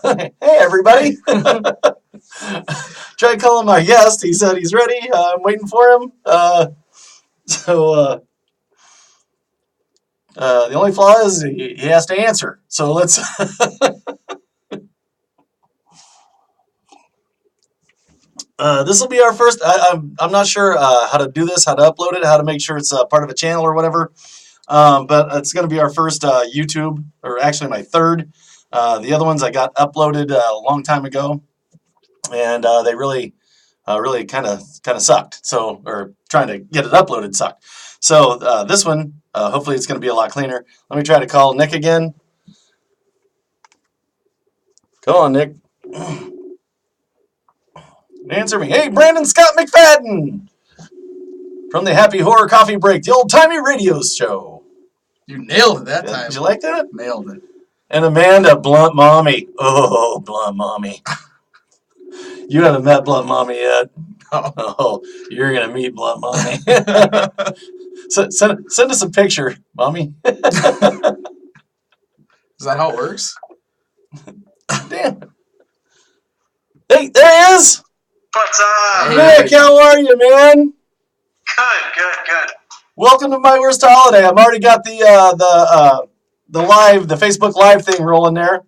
Hey, everybody. Tried calling my guest. He said he's ready. I'm waiting for him. The only flaw is he has to answer. So let's. This will be our first. I'm not sure how to do this, how to upload it, how to make sure it's part of a channel or whatever. But it's going to be our first YouTube, or actually my third. The other ones I got uploaded a long time ago, and they really kind of sucked. So, or trying to get it uploaded sucked. So this one, hopefully, it's going to be a lot cleaner. Let me try to call Nick again. Come on, Nick. Answer me. Hey, Brandon Scott McFadden from the Happy Horror Coffee Break, the old-timey radio show. You nailed it that time. Did you like that? Nailed it. And Amanda, Blunt Mommy. Oh, Blunt Mommy. You haven't met Blunt Mommy yet. Oh, you're going to meet Blunt Mommy. Send us a picture, Mommy. Is that how it works? Damn. Hey, there he is. What's up? Nick, how are you, man? Good. Welcome to my worst holiday. I've already got the Facebook Live thing rolling there.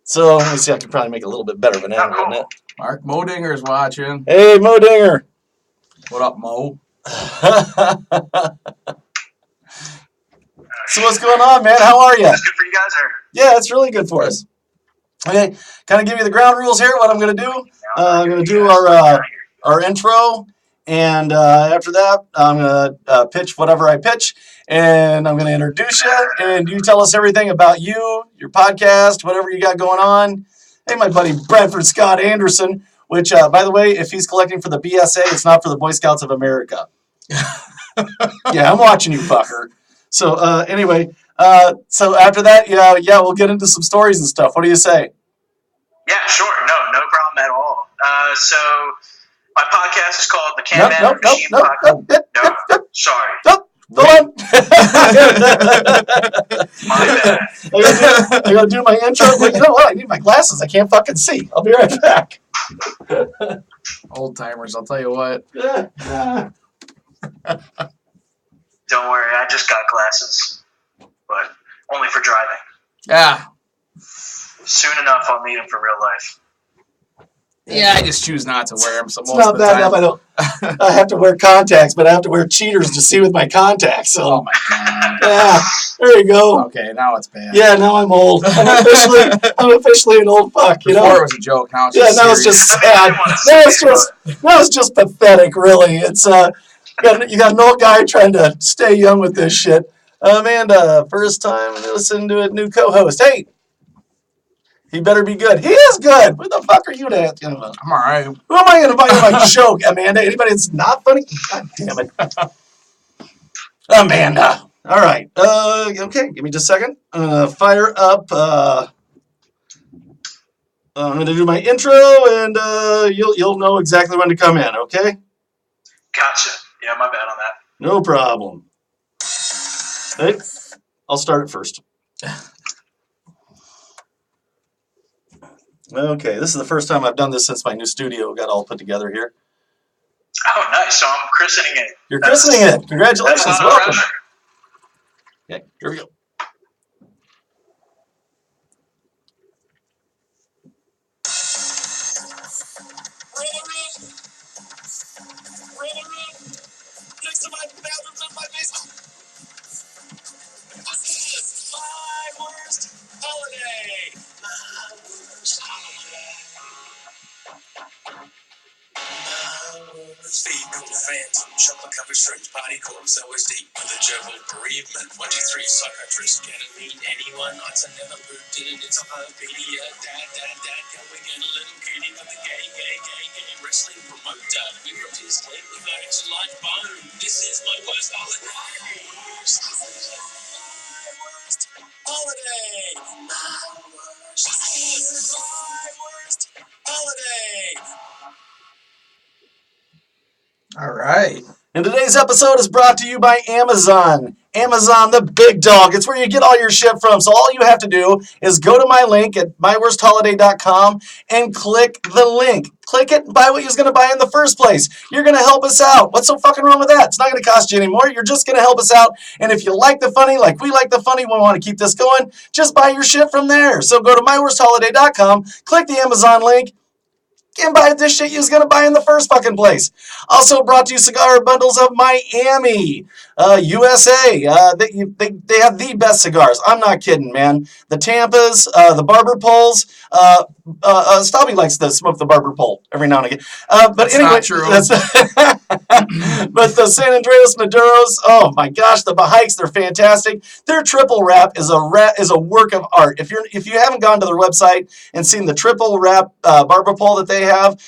So let me see. I could probably make it a little bit better of an angle on it. Mark Modinger's watching. Hey, Mo Dinger. What up, Mo? So what's going on, man? How are you? Is this good for you guys, or? Yeah, it's really good for us. Okay, kind of give you the ground rules here. What I'm going to do, I'm going to do our intro, and after that, I'm going to pitch whatever I pitch, and I'm going to introduce you, and you tell us everything about you, your podcast, whatever you got going on. Hey, my buddy Bradford Scott Anderson, which, by the way, if he's collecting for the BSA, it's not for the Boy Scouts of America. Yeah, I'm watching you, fucker. So anyway, so after that, yeah, we'll get into some stories and stuff. What do you say? Yeah, sure. No problem at all. So my podcast is called the Canman Machine Podcast. No, sorry. Nope. Hold on. My bad. I gotta do my intro, but you know what? I need my glasses. I can't fucking see. I'll be right back. Old timers, I'll tell you what. Don't worry, I just got glasses, but only for driving. Yeah. Soon enough, I'll need them for real life. Yeah, I just choose not to wear them. So It's most not of the bad time. enough. I have to wear contacts, but I have to wear cheaters to see with my contacts. So Oh my god. yeah, there you go. Okay, now it's bad. Yeah, now I'm old. I'm officially an old fuck. You Before know. it was a joke. Now it's Yeah, just now it's serious. just sad. Now it's just pathetic. Really, it's you got an old guy trying to stay young with this shit. Amanda, first time listening to a new co-host. Hey, he better be good. He is good. What the fuck are you to? I'm all right. Who am I going to invite on my joke, Amanda? Anybody that's not funny? God damn it. Amanda. All right. Okay, give me just a second. Fire up. I'm going to do my intro, and you'll know exactly when to come in, okay? Gotcha. Yeah, my bad on that. No problem. Hey, I'll start it first. Okay, this is the first time I've done this since my new studio got all put together here. Oh, nice. So I'm christening it. You're christening it. Congratulations. That's a lot of Welcome. pressure. Okay, here we go. Wait a minute. Next to my bathrooms in my basement. This is my worst holiday. My worst holiday. Feed cool phantom, chocolate covered shrimp, body corpse, LSD with a gerbil bereavement. 1, 2, 3, psychiatrist, can't meet anyone. Odds I never proved it, it's a pedia. Dad, can we get a little cutie for the gay wrestling promoter? We rubbed his leg with an extra large bone. This is my worst holiday. My worst holiday. All right. And today's episode is brought to you by Amazon. Amazon, the big dog. It's where you get all your shit from. So all you have to do is go to my link at myworstholiday.com and click the link. Click it and buy what you was going to buy in the first place. You're going to help us out. What's so fucking wrong with that? It's not going to cost you any more. You're just going to help us out. And if you like the funny, like we like the funny, we want to keep this going, just buy your shit from there. So go to myworstholiday.com, click the Amazon link, and buy this shit you was going to buy in the first fucking place. Also brought to you Cigar Bundles of Miami, USA. They have the best cigars. I'm not kidding, man. The Tampas, the Barber Poles. Stabby likes to smoke the Barber Pole every now and again. But That's anyway, not true. but the San Andreas Maduros, oh my gosh, the Bahikes, they're fantastic. Their triple wrap is a work of art. If you haven't gone to their website and seen the triple wrap Barber Pole that they have,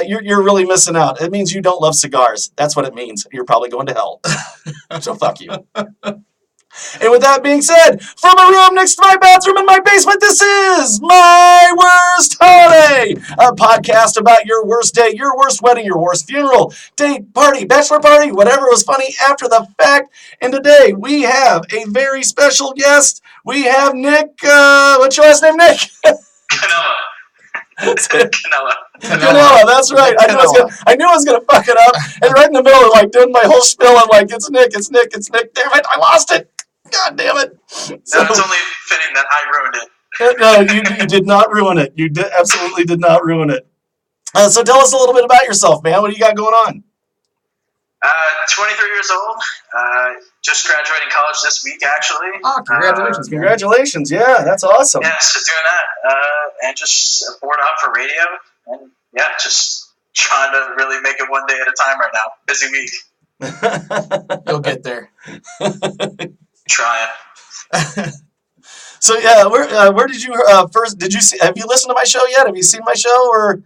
you're really missing out. It means you don't love cigars. That's what it means. You're probably going to hell. So fuck you. And with that being said, from a room next to my bathroom in my basement, this is My Worst Holiday, a podcast about your worst day, your worst wedding, your worst funeral, date, party, bachelor party, whatever was funny after the fact. And today we have a very special guest. We have Nick, what's your last name, Nick? Cannella. Cannella. Cannella, that's right. I knew I was gonna fuck it up. And right in the middle of like doing my whole spiel, I'm like, it's Nick. Damn it, I lost it. God damn it. So, No, it's only fitting that I ruined it. no, you did not ruin it. You absolutely did not ruin it. So tell us a little bit about yourself, man. What do you got going on? 23 years old. Just graduating college this week, actually. Oh, congratulations. Congratulations. Yeah, that's awesome. Yeah, so doing that. And just bored out for radio. And yeah, just trying to really make it one day at a time right now. Busy week. You'll get there. Trying. So yeah, where did you first? Did you see? Have you listened to my show yet? Have you seen my show or?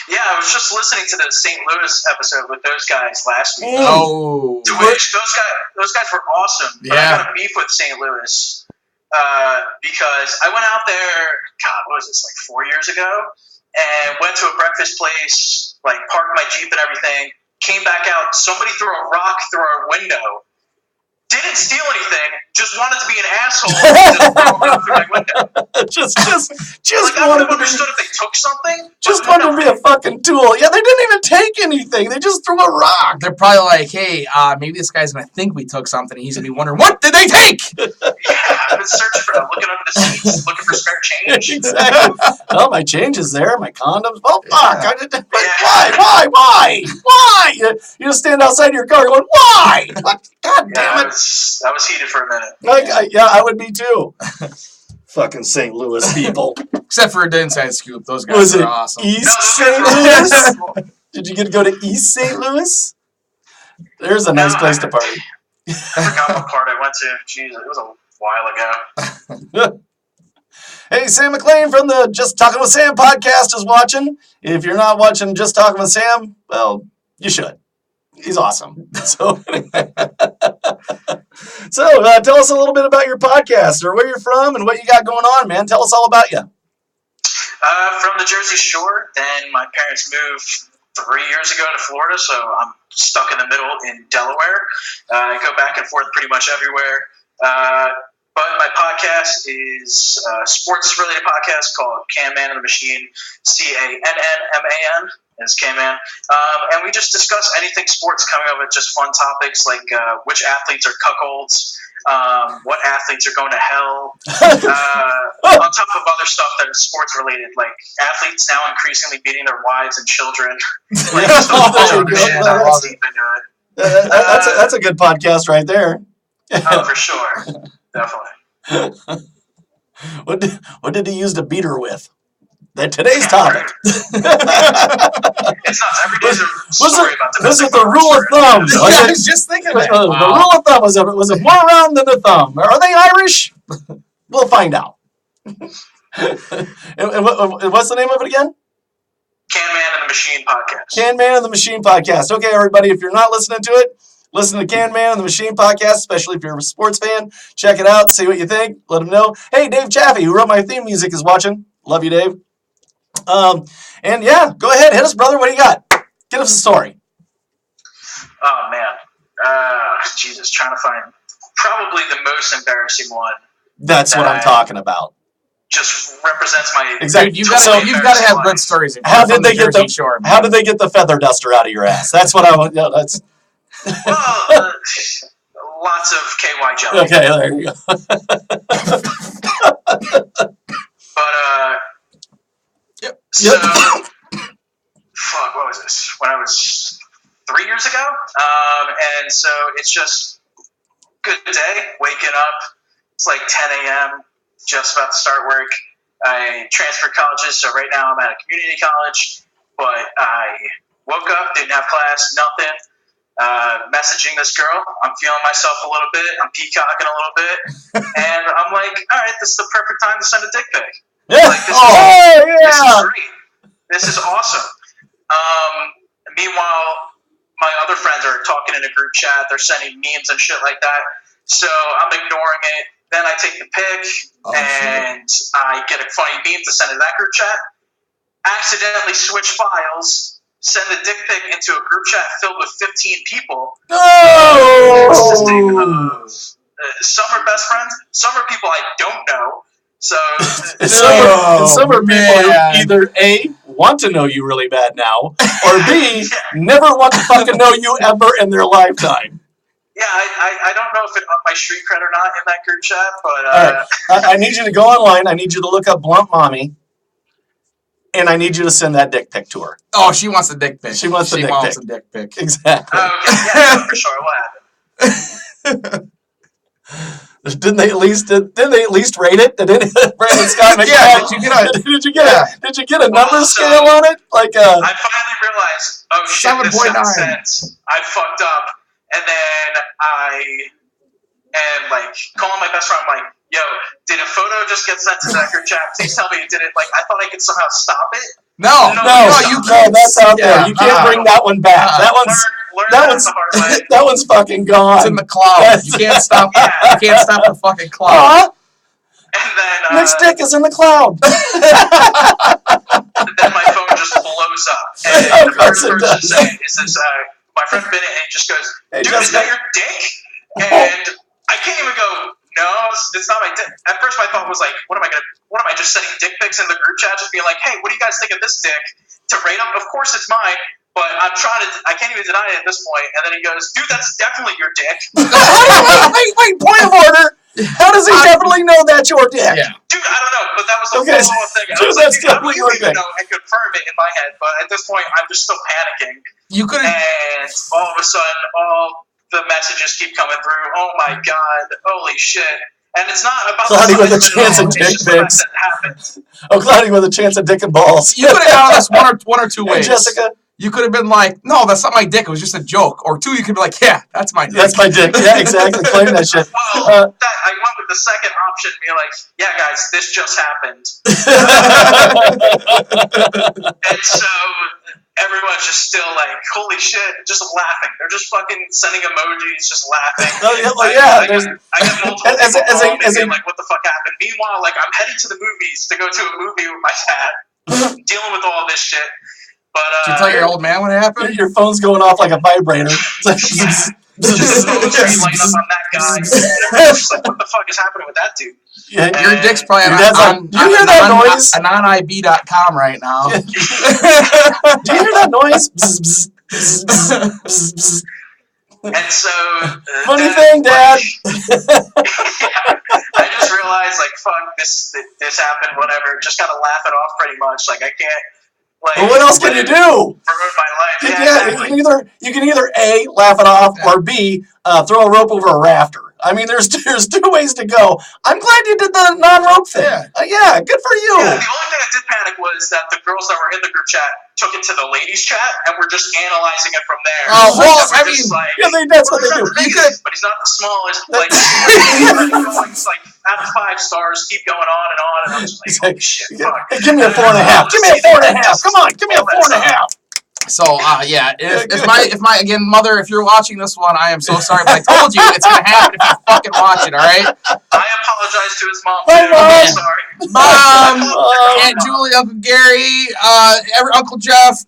Yeah, I was just listening to the St. Louis episode with those guys last week. Oh. To which those guys were awesome. But Yeah. I got a beef with St. Louis because I went out there. God, what was this, like 4 years ago? And went to a breakfast place, like parked my Jeep and everything. Came back out. Somebody threw a rock through our window. Didn't steal anything. Just wanted to be an asshole. And just throw a rock through my window. just Like, I would wanted have to be, understood if they took something. just wanted to be a fucking tool. Yeah, they didn't even take anything. They just threw a rock. They're probably like, hey, maybe this guy's going to think we took something. And he's going to be wondering, what did they take? Yeah, I've been searching for them, looking under the seats, looking for spare change. Exactly. Oh, my change is there. My condoms. Oh, fuck. Yeah. I did, why? You just stand outside your car going, why? What? God Yeah, damn I it. was heated for a minute. I would be too. Fucking St. Louis people. Except for the inside scoop. Those guys Was are it awesome. East No, St. those guys Louis? were awesome. Did you get to go to East St. Louis? There's a nice No, place to party. I forgot what part I went to. Jeez, it was a while ago. Hey, Sam McLean from the Just Talking with Sam podcast is watching. If you're not watching Just Talking with Sam, well, you should. He's awesome. So tell us a little bit about your podcast or where you're from and what you got going on, man. Tell us all about you. From the Jersey Shore, then my parents moved 3 years ago to Florida, so I'm stuck in the middle in Delaware. I go back and forth pretty much everywhere. But my podcast is a sports-related podcast called Canman and the Machine, Cannman. Is Canman. And we just discuss anything sports, coming up with just fun topics like which athletes are cuckolds, what athletes are going to hell, on top of other stuff that is sports related, like athletes now increasingly beating their wives and children. Like, just all There you that go. shit. I love That's deep into it. That's a good podcast right there. Oh, for sure. Definitely. What did he use to beat her with? Today's topic. It's nuts. Every day's a story about Was domestic it the rule of thumb? Yeah, I was just thinking that. The rule of thumb was it more round than the thumb? Are they Irish? We'll find out. and what's the name of it again? Canman and the Machine podcast. Canman and the Machine podcast. Okay, everybody, if you're not listening to it, listen to Canman and the Machine podcast, especially if you're a sports fan. Check it out. See what you think. Let them know. Hey, Dave Chaffee, who wrote my theme music, is watching. Love you, Dave. And yeah, go ahead. Hit us, brother. What do you got? Give us a story. Oh, man. Jesus, trying to find probably the most embarrassing one. That's what I'm talking about. Just represents my exactly. Dude, you've got to have good stories. How did they get the Shore, How did they get the feather duster out of your ass? That's what I want. No, that's. Well, lots of KY jelly. Okay, there you go. But Yep. So fuck, what was this? When I was 3 years ago, and so it's just good day, waking up. It's like 10 a.m. Just about to start work. I transferred colleges, so right now I'm at a community college. But I woke up, didn't have class, nothing. Messaging this girl, I'm feeling myself a little bit, I'm peacocking a little bit, and I'm like, all right, this is the perfect time to send a dick pic. Yeah. Like, this is great. This is awesome. Meanwhile, my other friends are talking in a group chat, they're sending memes and shit like that, so I'm ignoring it. Then I take the pic, and I get a funny meme to send to that group chat, accidentally switch files, send the dick pic into a group chat filled with 15 people. Consisting of some are best friends, some are people I don't know. So some are people who either A, want to know you really bad now, or B, never want to fucking know you ever in their lifetime. Yeah, I don't know if it's up my street cred or not in that group chat, but all right. I need you to go online. I need you to look up Blunt Mommy. And I need you to send that dick pic to her. Oh, she wants a dick pic. She wants a dick pic. Exactly. Okay, yeah, for sure. What happened? Didn't they at least rate it? Did Scott McCall? Yeah. Did you get a number scale on it? Like I finally realized, oh shit, 7.9. I fucked up, and then I am like calling my best friend. I'm like, yo, did a photo just get sent to that group chat? Please tell me it didn't. Like, I thought I could somehow stop it. No, you can't. That's out there. You can't bring that one back. That one's fucking gone. It's in the cloud. You can't stop. You can't stop the fucking cloud. And then Nick's dick is in the cloud. And then my phone just blows up. And the first person saying is this my friend Bennett, and he just goes, "Dude, is that your dick?" And I can't even go. No, it's not my dick. At first, my thought was like, what am I just sending dick pics in the group chat, just being like, hey, what do you guys think of this dick? To rate them, of course it's mine, but I can't even deny it at this point. And then he goes, dude, that's definitely your dick. Wait, point of order. How does he definitely know that's your dick? Yeah. Dude, I don't know, but that was the whole thing. Dude, that's definitely your dick. And confirm it in my head, but at this point, I'm just still panicking. And all of a sudden, all the messages keep coming through. Oh my god! Holy shit! And it's not about Cloudy with a chance of dick pics. Oh, Cloudy with a chance of dick and balls. You could have gone this one or two ways. Jessica, you could have been like, no, that's not my dick. It was just a joke. Or two, you could be like, yeah, that's my dick. That's my dick. Yeah, exactly. Claim that shit. Well, I went with the second option, being like, yeah, guys, this just happened. And so everyone's just still like, holy shit, just laughing. They're just fucking sending emojis, just laughing. I get multiple people being like, what the fuck happened? Meanwhile, like, I'm heading to the movies to go to a movie with my dad, dealing with all this shit. But did you tell your old man what happened? Your phone's going off like a vibrator. Just lighting up on that guy. Just like, what the fuck is happening with that dude? Yeah, your dick's probably do you hear that noise? AnonIB.com right now. Do you hear that noise? Bzz, bzz, bzz, bzz, bzz, bzz. And so funny thing, Dad. I just realized, like, fuck, this happened, whatever. Just gotta laugh it off pretty much. Like, I can't. Like, well, what else can you do? Ruin my life. Yeah, exactly. you can either A, laugh it off, or B, throw a rope over a rafter. I mean, there's two ways to go. I'm glad you did the non-rope thing. Yeah, good for you. Yeah, the only thing I did panic was that the girls that were in the group chat took it to the ladies' chat and were just analyzing it from there. Oh, well, I mean, that's what they do. But he's not the smallest. Like, it's like out of 5 stars, keep going on, and I'm just like, holy shit, fuck. Hey, give me a 4.5. Give me a 4.5. Come on, give me a 4.5. So yeah, if my again mother, if you're watching this one, I am so sorry, but I told you it's gonna happen if you fucking watch it. All right. I apologize to his mom My too. mom. I'm sorry. Mom, Aunt Julie, Uncle Gary, Uncle Jeff,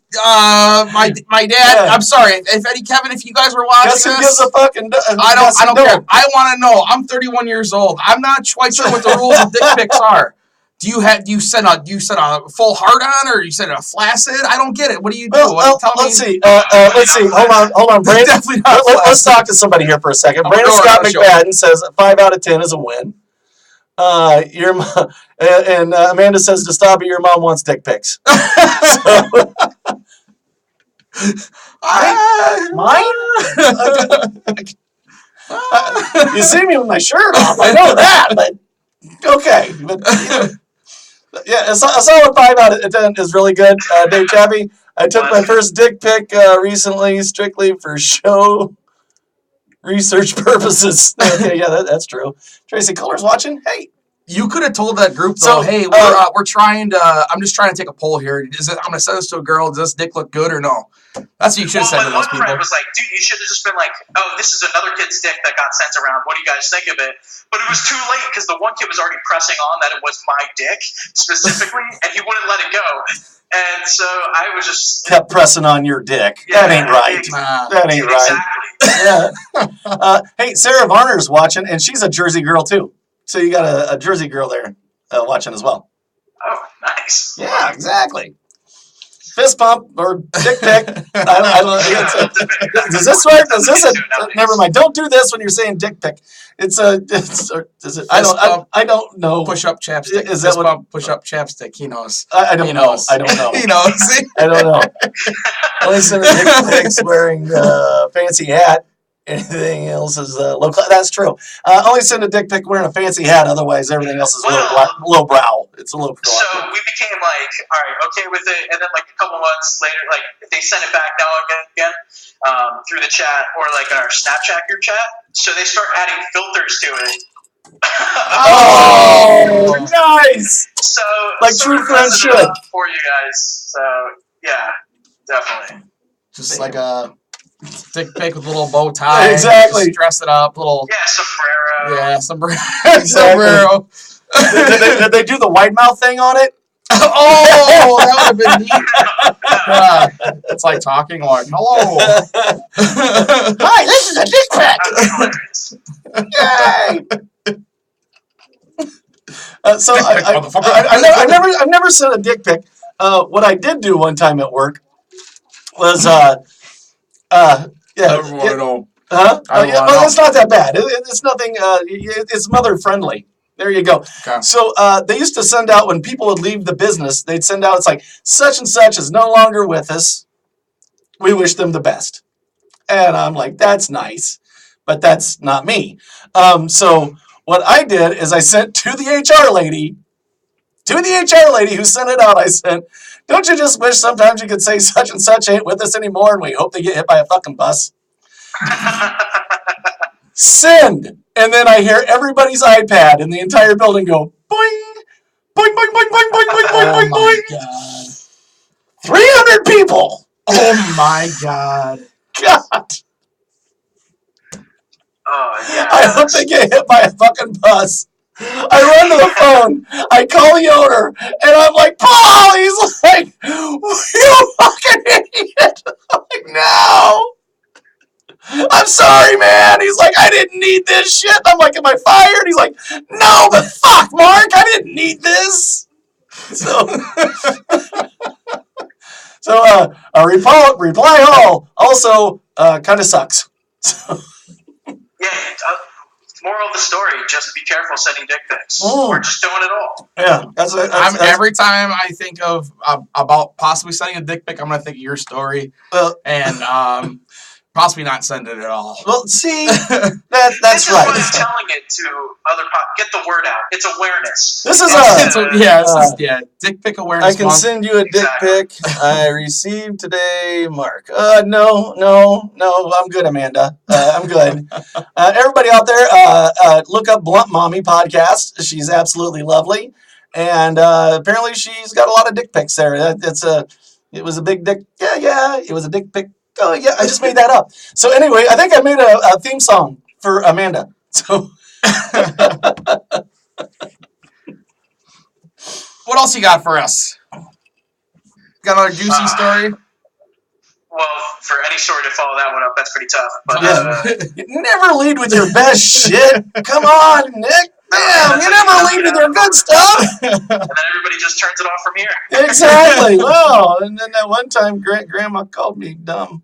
my dad. Yeah. I'm sorry, if Eddie, Kevin, if you guys were watching Guess who this, gives a fucking? I don't care. I want to know. I'm 31 years old. I'm not quite sure what the rules of dick pics are. Do you send a full hard on, or you send a flaccid? I don't get it. What do you do? Let's see. Let's see. Hold on, Brandon. Definitely not. Let's talk to somebody here for a second. Brandon Scott McFadden says 5 out of 10 is a win. Your mom, and Amanda says to stop it. Your mom wants dick pics. Mine? You see me with my shirt off. I know that, but okay. But, yeah, a solid 5 out of 10 is really good. Dave Chappie, I took my first dick pic recently, strictly for show research purposes. Okay, yeah, that's true. Tracy Culler's watching. Hey. You could have told that group though, hey, we're trying to. I'm just trying to take a poll here. I'm gonna send this to a girl. Does this dick look good or no? That's what you should have said to those people. My one friend was like, dude, you should have just been like, oh, this is another kid's dick that got sent around. What do you guys think of it? But it was too late because the one kid was already pressing on that it was my dick specifically, and he wouldn't let it go. And so I was just kept pressing on your dick. Yeah, that ain't right. That ain't right. Exactly. Yeah. Hey, Sarah Varner's watching, and she's a Jersey girl too. So you got a Jersey girl there watching as well. Oh, nice. Yeah, exactly. Fist pump or dick pic. I don't. Does this work? Does this? Never mind. Don't do this when you're saying dick pic. Is it? I don't know. Push up chapstick. Is that what? Push up chapstick. He knows. I don't know. I don't know. He knows. I don't know. Only send dick pics wearing a fancy hat. Anything else is low class. That's true. Only send a dick pic wearing a fancy hat. Otherwise, everything else is low brow. It's a low brow. So we became like, all right, okay with it. And then like a couple months later, like if they send it back now and again through the chat or like in our Snapchat group chat. So they start adding filters to it. Oh, nice. So like true friends should for you guys. So yeah, definitely. Just like a dick pic with a little bow tie. Exactly. Just dress it up. Little. Yeah, sombrero. Yeah, sombrero. Did they do the wide mouth thing on it? Oh, that would have been neat. It's like talking like, hello. Hi, this is a dick pic. Yay! So I've never sent a dick pic. What I did do one time at work was I don't want to know. Huh? Well, it's not that bad. It's nothing. It's mother friendly. There you go. Okay. So they used to send out when people would leave the business. They'd send out. It's like such and such is no longer with us. We wish them the best. And I'm like, that's nice, but that's not me. So what I did is I sent to the HR lady. To the HR lady who sent it out, I sent, don't you just wish sometimes you could say such and such ain't with us anymore and we hope they get hit by a fucking bus? Send! And then I hear everybody's iPad in the entire building go, boing, boing, boing, boing, boing, boing, boing, boing, boing, boing. God. 300 people! Oh my God. God. Oh, yeah. I hope they get hit by a fucking bus. I run to the phone, I call the owner, and I'm like, Paul! He's like, you fucking idiot! I'm like, no! I'm sorry, man! He's like, I didn't need this shit! I'm like, am I fired? He's like, no, but fuck, Mark! I didn't need this! So reply all also kind of sucks. Yeah, moral of the story, just be careful sending dick pics. Oh. Or just don't at all. Yeah, that's every time I think of about possibly sending a dick pic, I'm gonna think of your story and possibly not send it at all. Well, see, that's this is right. what I'm telling it to other get the word out. It's awareness. This is dick pic awareness. I can month. send you a dick pic. I received today, Mark. No, I'm good, Amanda. I'm good. Everybody out there, look up Blunt Mommy podcast. She's absolutely lovely, and apparently she's got a lot of dick pics there. It's It was a big dick. Yeah. It was a dick pic. Oh, yeah. I just made that up. So anyway, I think I made a theme song for Amanda. So What else you got for us? Got another juicy story? Well, for any story to follow that one up, that's pretty tough. But you never lead with your best shit. Come on, Nick. Damn, you never lead with your good stuff. and then everybody just turns it off from here. Exactly. Wow. And then that one time, Grandma called me dumb.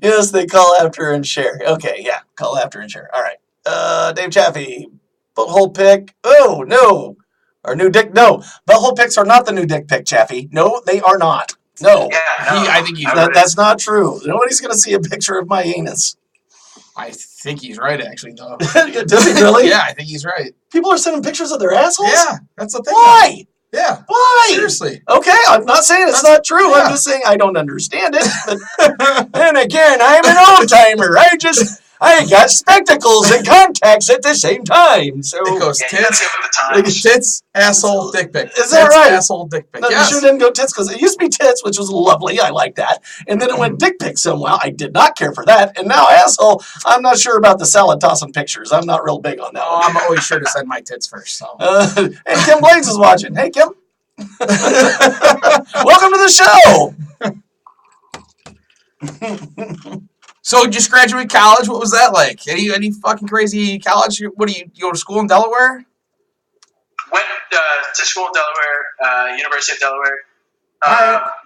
Yes, they call after and share. Okay, yeah, call after and share. All right. Dave Chaffee, butthole pick. Oh, no. Our new dick. No, butthole picks are not the new dick pic, Chaffee. No, they are not. No. Yeah, no, I think that's not true. Nobody's going to see a picture of my anus. I think he's right, actually, though. Does he really? Yeah, I think he's right. People are sending pictures of their assholes? Yeah, that's the thing. Why? Yeah. Why? Seriously. Okay, I'm not saying it's not true. Yeah. I'm just saying I don't understand it. But then again, I'm an old timer. I got spectacles and contacts at the same time. So it goes tits, tits, asshole, dick pic. Is that right? Asshole, dick pic. No, yes. You sure didn't go tits because it used to be tits, which was lovely. I like that. And then it went dick pic somehow. I did not care for that. And now asshole, I'm not sure about the salad tossing pictures. I'm not real big on that one. I'm always sure to send my tits first. So. Hey, Kim Blades is watching. Hey, Kim. Welcome to the show. So, just graduate college. What was that like? Any fucking crazy college? What do you go to school in Delaware? Went to school in Delaware, University of Delaware.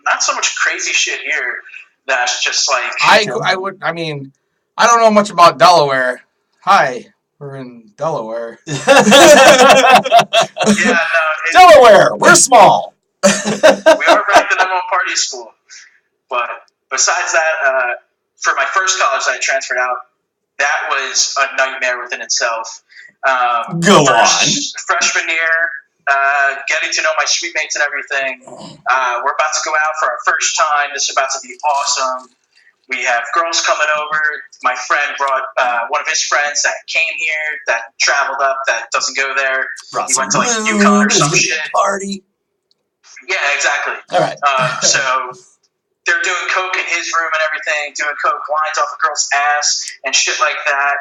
Not so much crazy shit here. That's just like I don't know much about Delaware. Hi, we're in Delaware. Delaware, we're small. We are ranked the #1 party school, but besides that. For my first college that I transferred out, that was a nightmare within itself. Go on. Freshman year, getting to know my suite mates and everything. We're about to go out for our first time. This is about to be awesome. We have girls coming over. My friend brought one of his friends that came here, that traveled up, that doesn't go there. He went to like UConn or some shit. Party. Yeah, exactly. All right. So they're doing coke in his room and everything, doing coke lines off a girl's ass and shit like that.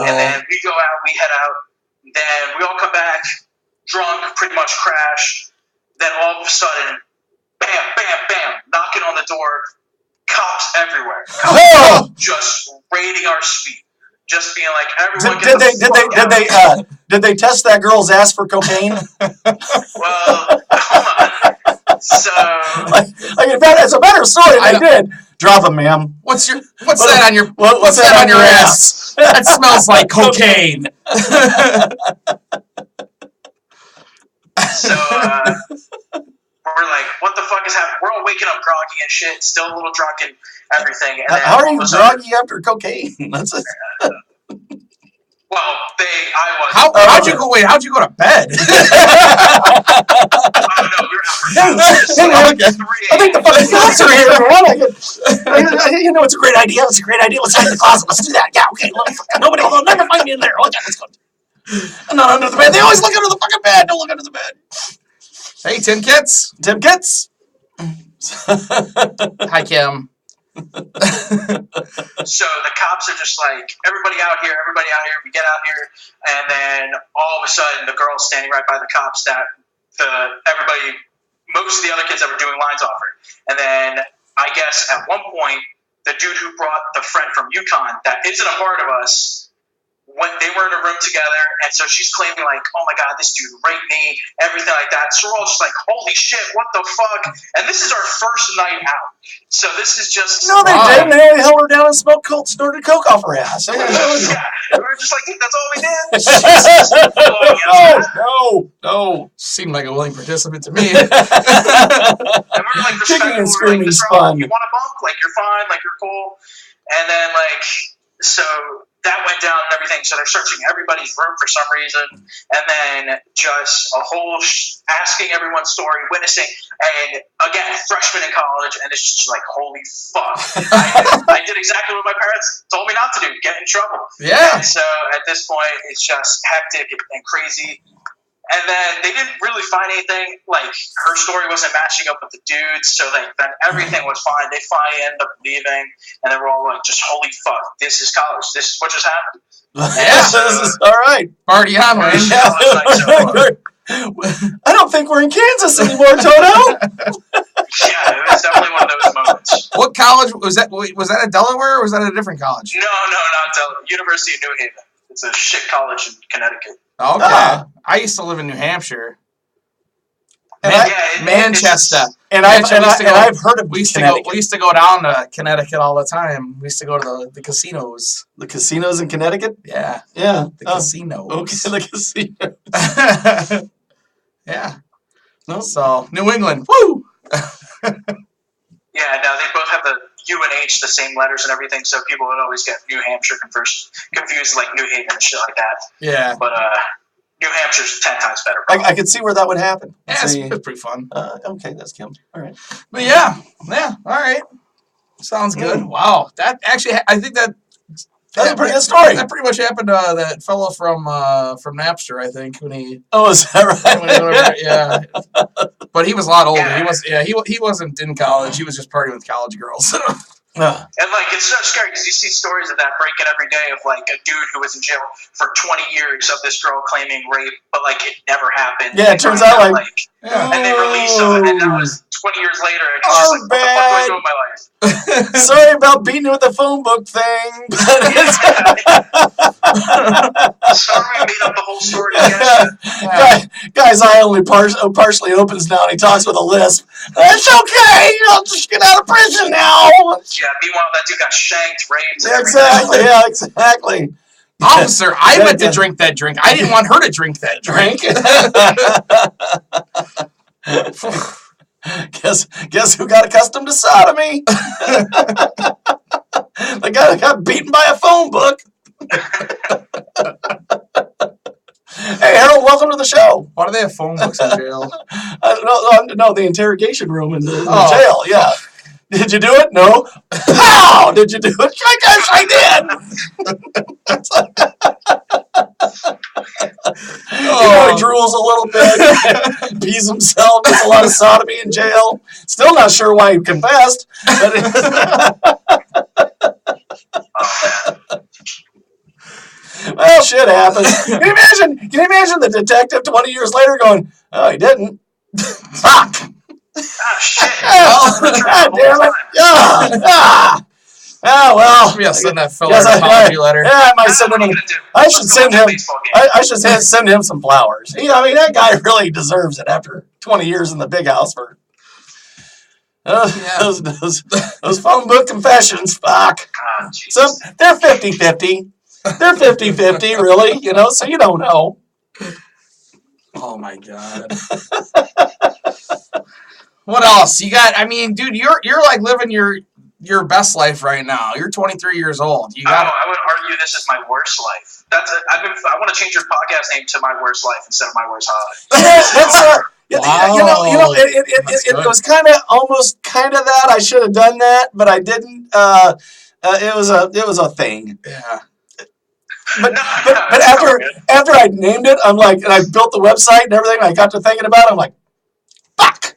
And then we go out, we head out. Then we all come back, drunk, pretty much crashed. Then all of a sudden, bam, bam, bam, knocking on the door. Cops everywhere. Cops just raiding our suite. Just being like, everyone did they test that girl's ass for cocaine? Well, come on. So, in fact, it's a better story. They did. Drop him, ma'am. What's that on your what's that on your ass? That smells like cocaine. So we're like, what the fuck is happening? We're all waking up groggy and shit, still a little drunk and everything. And how are you groggy after cocaine? That's it. Well, How'd you go to bed? Oh no, I think the fucking cops are here, everyone. You know, it's a great idea. It's a great idea. Let's hide in the closet. Let's do that. Yeah, okay. Nobody will never find me in there. Okay, let's go. I'm not under the bed. They always look under the fucking bed. Don't look under the bed. Hey, Tim Kits. Tim Kits. Hi, Kim. So the cops are just like, everybody out here. We get out here, and then all of a sudden, the girl's standing right by the cops that most of the other kids that were doing lines offered. And then I guess at one point, the dude who brought the friend from UConn that isn't a part of us, when they were in a room together, and so she's claiming like, oh my god, this dude raped me, everything like that. So we're all just like, holy shit, what the fuck? And this is our first night out. So this is just... No, they didn't. They only held her down and snorted coke off her ass. Yeah, we were just like, that's all we did. No. Seemed like a willing participant to me. And we were like, kicking and screaming is fun. fun. You want a bump? Like, you're fine. Like, you're cool. And then, like, so that went went down and everything. So they're searching everybody's room for some reason, and then just a whole asking everyone's story, witnessing, and again, freshman in college, and it's just like, holy fuck. I did exactly what my parents told me not to do, get in trouble. Yeah. And so at this point, it's just hectic and crazy. And then they didn't really find anything. Like, her story wasn't matching up with the dudes, so then everything was fine. They finally ended up leaving, and they were all like, just, holy fuck, this is college. This is what just happened. Yeah, so, this is all right. Party on, man. I don't think we're in Kansas anymore, Toto. Yeah, it was definitely one of those moments. What college was that? Was that at Delaware or was that at a different college? No, not Delaware. University of New Haven. It's a shit college in Connecticut. Okay. I used to live in New Hampshire. Manchester. And I've heard of we used Connecticut. to go down to Connecticut all the time. We used to go to the casinos. The casinos in Connecticut? Yeah. Yeah. The casinos. Okay, the casinos. Yeah. No. So, New England. Woo! Yeah, no, they both have the U and H, the same letters and everything, so people would always get New Hampshire confused like New Haven and shit like that. Yeah. But New Hampshire's 10 times better. I could see where that would happen. Yeah, it's pretty fun. Okay, that's Kim. All right. But yeah, all right. Sounds good. Wow. That actually, I think that's a pretty good story. That pretty much happened to that fellow from Napster, I think, when he. Oh, is that right? Yeah. But he was a lot older. Yeah. He wasn't in college. He was just partying with college girls. And like, it's so scary because you see stories of that breaking every day of like a dude who was in jail for 20 years of this girl claiming rape, but like it never happened. Yeah, it turns out like and they released him, and that was 20 years later. And it's just like, what the fuck do I do with my life? Sorry about beating you with the phone book thing. Sorry, we made up the whole story again. Guy's eye only partially opens now, and he talks with a lisp. It's okay. I'll just get out of prison now. Yeah, meanwhile, that dude got shanked, raped. Exactly. Yeah, exactly. Officer, I meant to drink that drink. I didn't want her to drink that drink. Guess who got accustomed to sodomy? The guy that got beaten by a phone book. Hey, Harold, welcome to the show. Why do they have phone books in jail? No, the interrogation room in the jail, yeah. Did you do it? No. Pow! Did you do it? I guess I did. He drools a little bit, pees himself, gets a lot of sodomy in jail. Still not sure why he confessed. Well, shit happens. Can you imagine the detective 20 years later going, oh, he didn't. Fuck. Ah, shit. God damn it. Oh, well. Maybe I'll send that fella an apology letter. Yeah, I might send him. I should send him. I should send him some flowers. You know, I mean, that guy really deserves it after 20 years in the big house for those phone book confessions. Fuck. So they're 50-50. They're 50-50, really. You know, so you don't know. Oh my god. What else you got? I mean, dude, you're like living your best life right now. You're 23 years old. I would argue this is my worst life. I want to change your podcast name to My Worst Life instead of My Worst Holiday. Wow. It was almost kind of that. I should have done that, but I didn't. It was a thing. Yeah. But after I named it, I'm like, and I built the website and everything, and I got to thinking about it, I'm like, fuck.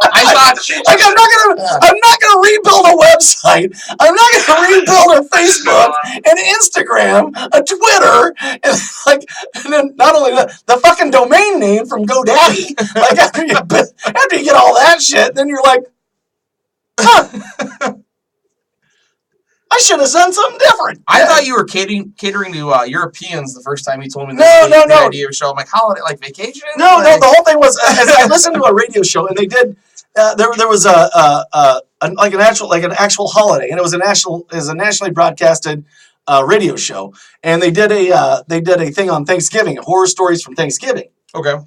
I thought, like, I'm not gonna rebuild a website. I'm not gonna rebuild a Facebook, an Instagram, a Twitter, and then not only the fucking domain name from GoDaddy. Like after you get all that shit, then you're like, huh. I should have done something different. I thought you were catering to Europeans the first time you told me the idea of a show. I'm like, holiday, like vacation? No, the whole thing was I listened to a radio show and they did. There was an actual holiday, and it was a nationally broadcasted radio show, and they did a thing on Thanksgiving, horror stories from Thanksgiving. Okay.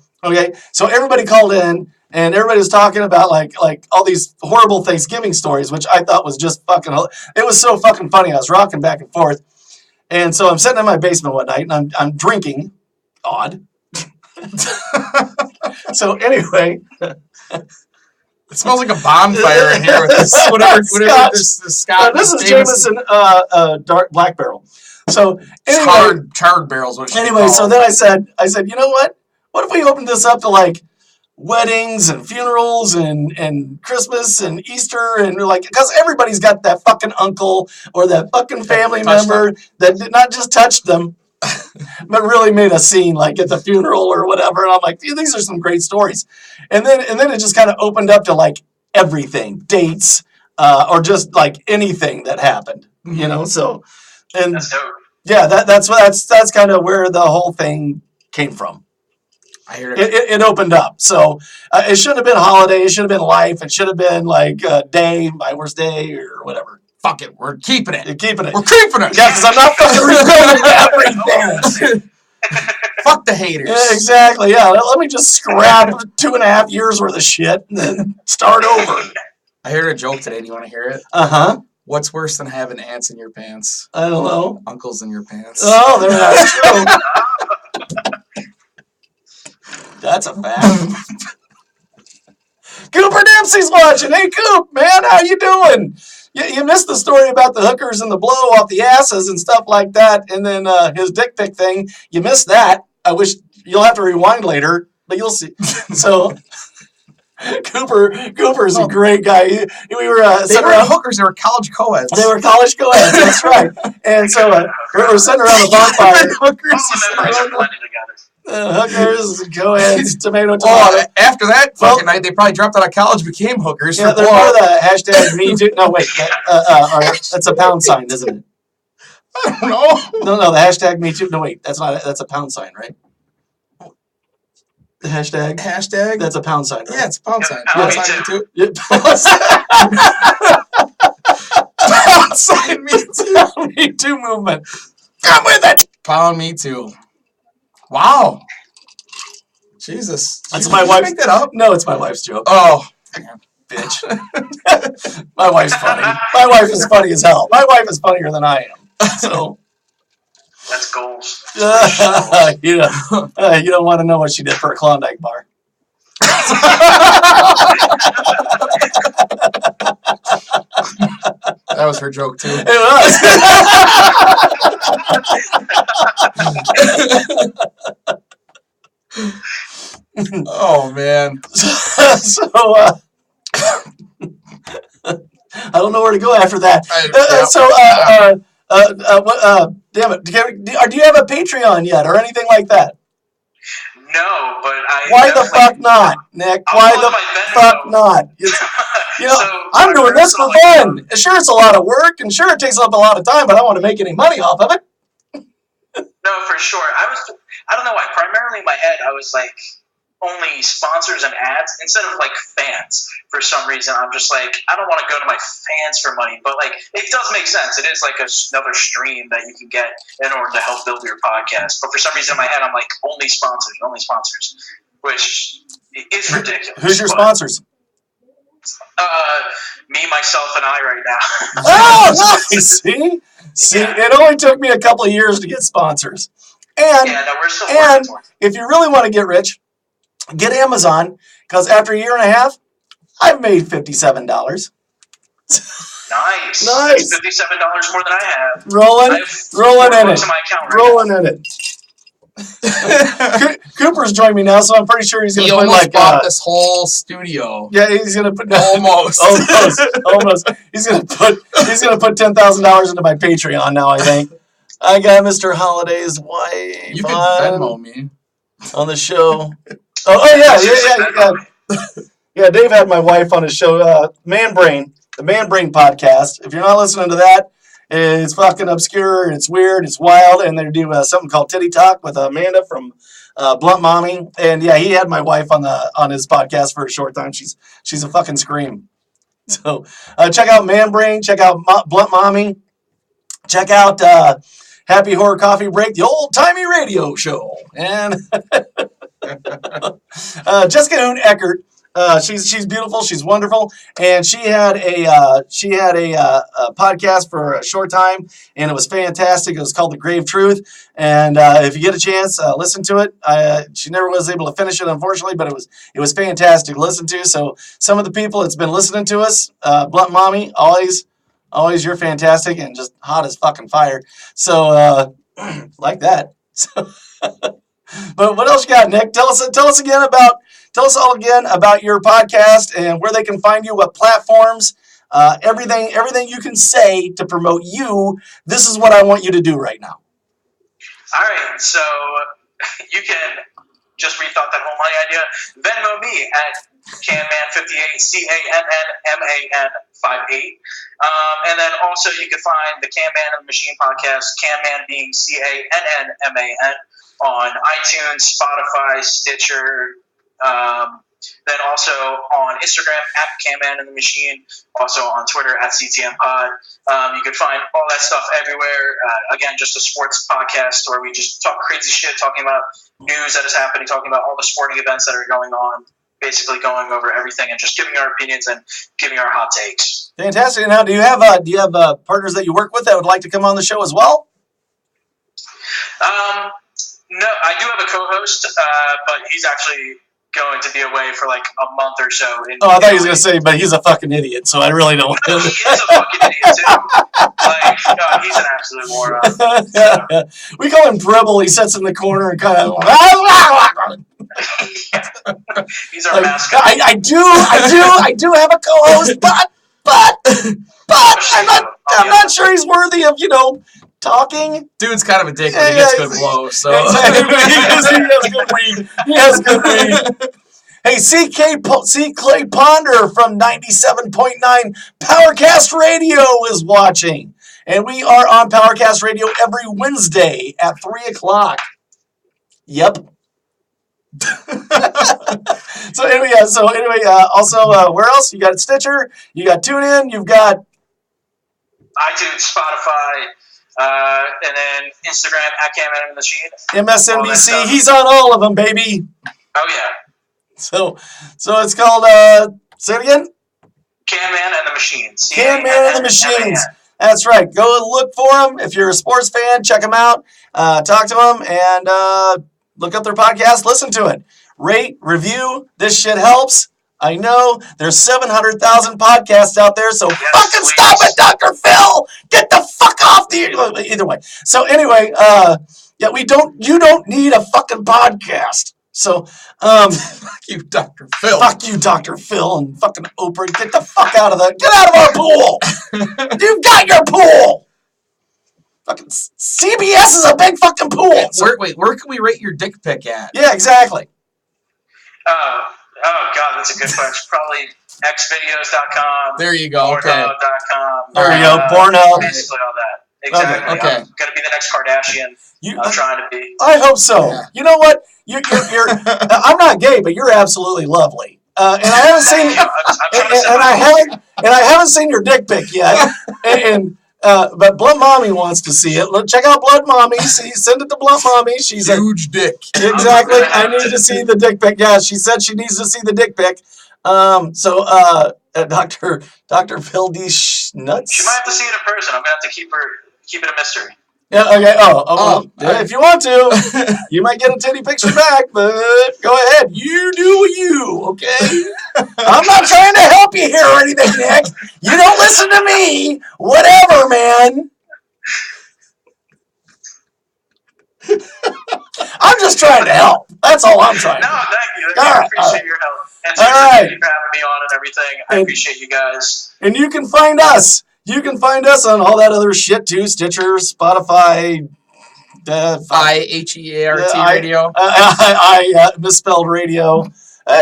So everybody called in. and everybody was talking about like all these horrible Thanksgiving stories, which I thought was just fucking. It was so fucking funny. I was rocking back and forth, and so I'm sitting in my basement one night, and I'm drinking. Odd. So anyway. It smells like a bonfire in here with this whatever this Scotch. This is Jameson dark black barrel. So anyway, charred barrels. What anyway, so then I said, you know what? What if we opened this up to like weddings and funerals and Christmas and Easter and like, because everybody's got that fucking uncle or that fucking family member that did not just touch them, but really made a scene like at the funeral or whatever. And I'm like, dude, these are some great stories. And then it just kind of opened up to like everything, dates, or just like anything that happened, you know? So, and yeah, that's kind of where the whole thing came from. I hear it opened up. So it shouldn't have been holiday. It should have been life. It should have been like day, my worst day or whatever. Fuck it. We're keeping it. You're keeping it. We're keeping it. Yeah, because I'm not fucking rebuilding everything. Fuck the haters. Yeah, exactly. Yeah, let me just scrap 2.5 years worth of shit and then start over. I heard a joke today. Do you want to hear it? Uh-huh. What's worse than having ants in your pants? I don't know. Uncles in your pants. Oh, that's true. That's a fact. Cooper Dempsey's watching. Hey, Coop, man, how you doing? You missed the story about the hookers and the blow off the asses and stuff like that, and then his dick pic thing. You missed that. I wish you'll have to rewind later, but you'll see. So, Cooper's a great guy. We were they weren't hookers. They were college co-eds. They were college co-eds. That's right. And so we're sitting around the bonfire. Hookers. Hookers, co-eds, tomato. Oh, after that fucking night, they probably dropped out of college, became hookers. Yeah, they're more the hashtag me too. No, wait, that's a pound sign, isn't it? I don't know. No, the hashtag me too. No, wait, that's not. That's a pound sign, right? The hashtag. That's a pound sign, right? Yeah, it's a pound sign. Pound Pound sign me too. Yeah, Pound sign me too. Me too movement. Come with it. Pound me too. Wow. Jesus. That's Did my you wife's. make that up? No, it's my wife's joke. Oh. Bitch. My wife's funny. My wife is funny as hell. My wife is funnier than I am. So. That's goals. You don't want to know what she did for a Klondike bar. That was her joke too. It was. Oh man. So I don't know where to go after that. Damn it! Do you have a Patreon yet or anything like that? No, but Why the fuck not, Nick? Why the fuck not? I'm doing this for fun. Sure, it's a lot of work, and sure, it takes up a lot of time, but I don't want to make any money off of it. No, for sure. I don't know why. Primarily in my head, I was like, only sponsors and ads instead of like fans. For some reason, I'm just like, I don't want to go to my fans for money, but like, it does make sense. It is like another stream that you can get in order to help build your podcast. But for some reason in my head, I'm like, only sponsors, which is ridiculous. Who's your sponsors? Me, myself, and I right now. Oh, nice. See, it only took me a couple of years to get sponsors. And, yeah, no, we're still working towards it. If you really want to get rich, get Amazon, because after a year and a half, I've made $57. Nice. Nice. $57 more than I have. Rolling in it. To my account right Rolling in it. Cooper's joined me now, so I'm pretty sure he's going to put like bought this whole studio. Yeah, he's going to put almost. He's going to put $10,000 into my Patreon now. I think I got Mr. Holiday's wife. You can Venmo me on the show. Yeah. Dave had my wife on his show, Man Brain, the Man Brain podcast. If you're not listening to that, it's fucking obscure, it's weird, it's wild, and they do something called Titty Talk with Amanda from Blunt Mommy, and yeah, he had my wife on his podcast for a short time. She's a fucking scream. So check out Man Brain, check out Blunt Mommy, check out Happy Horror Coffee Break, the old timey radio show, and Jessica Hoon Eckert She's beautiful. She's wonderful, and she had a podcast for a short time, and it was fantastic. It was called The Grave Truth, and if you get a chance, listen to it. She never was able to finish it, unfortunately, but it was fantastic to listen to. So some of the people that's been listening to us, Blunt Mommy, always you're fantastic and just hot as fucking fire. So like that. So, but what else you got, Nick? Tell us all again about your podcast and where they can find you, what platforms, everything you can say to promote you. This is what I want you to do right now. All right, so you can just rethought that whole money idea. Venmo me at Canman58, Cannman 58. And then also you can find the Canman and the Machine podcast, Canman being Cannman, on iTunes, Spotify, Stitcher, then also on Instagram at Canman and the Machine, also on Twitter at CTM Pod. You can find all that stuff everywhere. Again, just a sports podcast where we just talk crazy shit, talking about news that is happening, talking about all the sporting events that are going on, basically going over everything and just giving our opinions and giving our hot takes. Fantastic. Now, do you have partners that you work with that would like to come on the show as well? No, I do have a co-host, but he's actually going to be away for like a month or so. I thought he was going to say, but he's a fucking idiot, so I really don't. No, he is a fucking idiot too. Like, he's an absolute moron. So. We call him Dribble. He sits in the corner and kind of. He's our mascot. I do have a co-host, but I'm not sure he's worthy of talking. Dude's kind of a dick when he gets good blow, so. Exactly. He has good weed. Hey, C. Clay Ponder from 97.9 Powercast Radio is watching. And we are on Powercast Radio every Wednesday at 3 o'clock. Yep. So anyway, also, where else? You got Stitcher, you got TuneIn, you've got iTunes, Spotify, and then Instagram at Canman and the Machine. MSNBC. He's on all of them, baby. Oh yeah. So it's called. Say it again. Canman and the Machines. Canman and the Machines. That's right. Go and look for them. If you're a sports fan, check them out. Talk to them and look up their podcast. Listen to it. Rate, review. This shit helps. I know there's 700,000 podcasts out there, so fucking stop it, Dr. Phil. Get the fuck off the. Either way. So anyway, you don't need a fucking podcast. So, fuck you, Dr. Phil. Fuck you, Dr. Phil, and fucking Oprah. Get the fuck out of that. Get out of our pool. You've got your pool. Fucking CBS is a big fucking pool. So, where can we rate your dick pic at? Yeah, exactly. Oh, God, that's a good question. Probably xvideos.com. There you go. Pornhub.com. There you go. Pornhub. Basically all that. Exactly. Okay. I'm going to be the next Kardashian. I'm trying to be. I hope so. Yeah. You know what? You're I'm not gay, but you're absolutely lovely. And I haven't seen I haven't seen your dick pic yet. But Blunt Mommy wants to see it. Check out Blunt Mommy. Send it to Blunt Mommy. She's huge dick. Exactly. I need to see the dick pic. Yeah, she said she needs to see the dick pic. Dr. Phil D. Nuts. She might have to see it in person. I'm gonna have to keep it a mystery. Yeah. Okay. If you want to, you might get a titty picture back, but go ahead. You do you. Okay. I'm not trying to help you here or anything, Nick. You don't listen to me. Whatever, man. I'm just trying to help. That's all I'm trying to do. No, thank you. I appreciate your help. And thank you for having me on and everything. I appreciate you guys. And you can find us. You can find us on all that other shit too. Stitcher, Spotify. IHEART radio. I misspelled radio.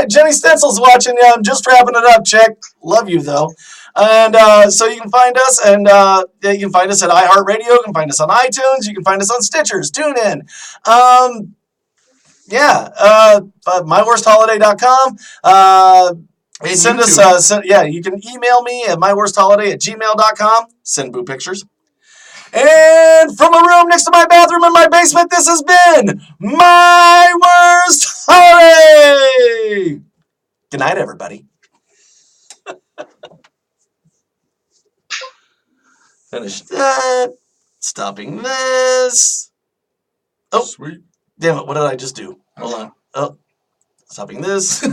Jenny Stencil's watching. I'm just wrapping it up, chick. Love you, though. And so you can find us, and you can find us at iHeartRadio. You can find us on iTunes. You can find us on Stitchers. TuneIn. myworstholiday.com. Send us. You can email me at myworstholiday@gmail.com. Send boo pictures. And from a room next to my bathroom in my basement, this has been My Worst Holiday! Good night, everybody. Finish that. Stopping this. Oh, Sweet. damn it. What did I just do? Hold on. Oh, stopping this.